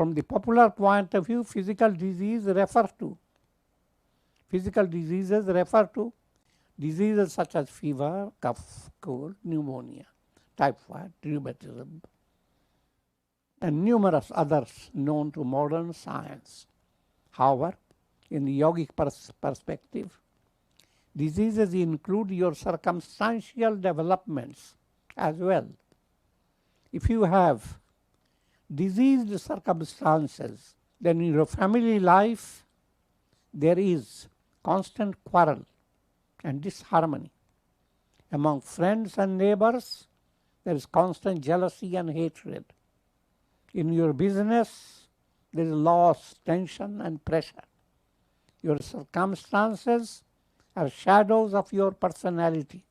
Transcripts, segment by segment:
from the popular point of view, physical diseases refer to diseases such as fever, cough, cold, pneumonia, typhoid, rheumatism, and numerous others known to modern science. However, in the yogic perspective, diseases include your circumstantial developments as well. If you have diseased circumstances, then in your family life there is constant quarrel and disharmony. Among friends and neighbors, there is constant jealousy and hatred. In your business, there is loss, tension, and pressure. Your circumstances are shadows of your personality.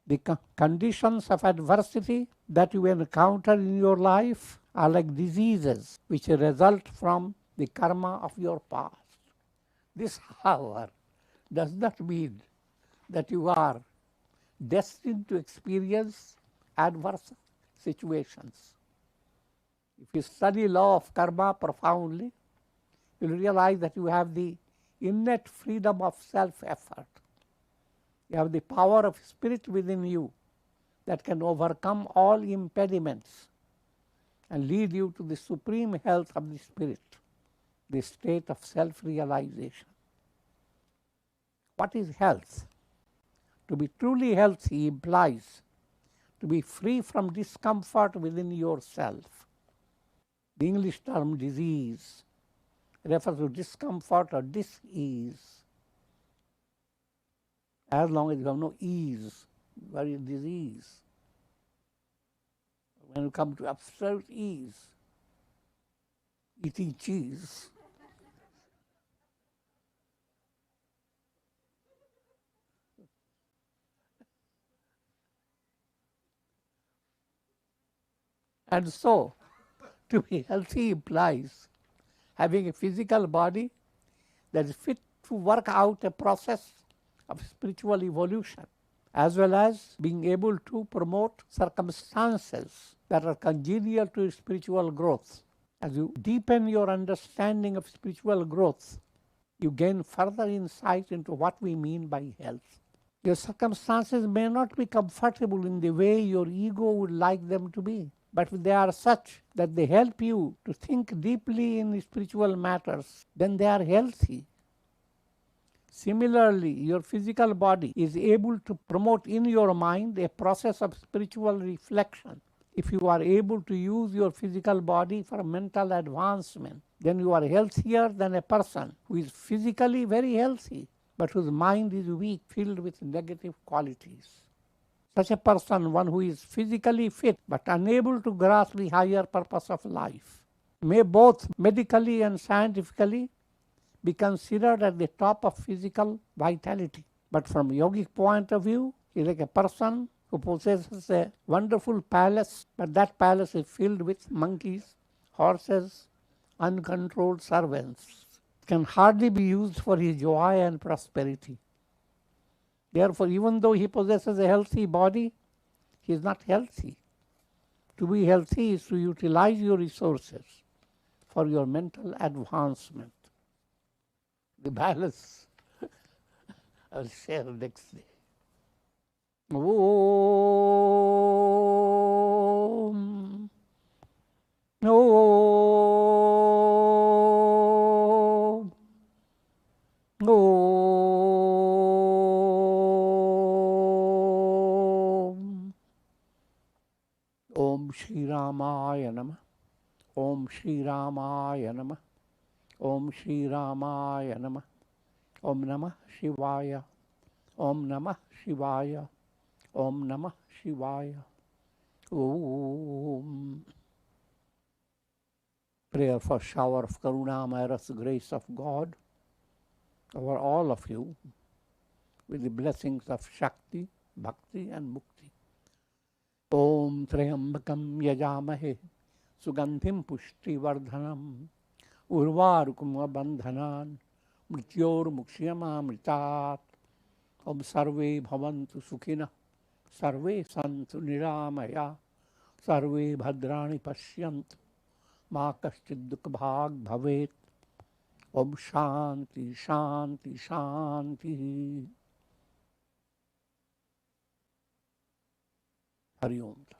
The conditions of adversity that you encounter in your life are like diseases which result from the karma of your past. This, however, does not mean that you are destined to experience adverse situations. If you study law of karma profoundly, you will realize that you have the innate freedom of self-effort. You have the power of spirit within you that can overcome all impediments and lead you to the supreme health of the spirit, the state of self-realization. What is health? To be truly healthy implies to be free from discomfort within yourself. The English term disease refers to discomfort or dis-ease. As long as you have no ease, you are in disease. When you come to absolute ease, eating cheese, and so, to be healthy implies having a physical body that is fit to work out a process of spiritual evolution, as well as being able to promote circumstances that are congenial to spiritual growth. As you deepen your understanding of spiritual growth, you gain further insight into what we mean by health. Your circumstances may not be comfortable in the way your ego would like them to be, but if they are such that they help you to think deeply in spiritual matters, then they are healthy. Similarly, your physical body is able to promote in your mind a process of spiritual reflection. If you are able to use your physical body for mental advancement, then you are healthier than a person who is physically very healthy, but whose mind is weak, filled with negative qualities. Such a person, one who is physically fit but unable to grasp the higher purpose of life, may both medically and scientifically be considered at the top of physical vitality. But from a yogic point of view, he is like a person who possesses a wonderful palace, but that palace is filled with monkeys, horses, uncontrolled servants. It can hardly be used for his joy and prosperity. Therefore, even though he possesses a healthy body, he is not healthy. To be healthy is to utilize your resources for your mental advancement. The balance I will share next day. Om. Om. Om. Om Shri Ramaya Namah. Om Shri Ramaya Namah. Om Shri Ramaya Namah. Om Namah Shivaya. Om Namah Shivaya. Om Namah Shivaya. Om. Prayer for shower of Karuna, Mayras, grace of God over all of you with the blessings of Shakti, Bhakti and Mukti. Om Trayambakam Yajamahe Sugandhim Pushti Vardhanam Urvarukuma Bandhanan Mrityor Mukshiyama Mritat. Om Sarve Bhavantu Sukhina Sarve Santu Niramaya Sarve Bhadrani Pashyantu मा कश्चित् दुःख भाग भवेत्। ओम शांति शांति शांति। हरि ओम।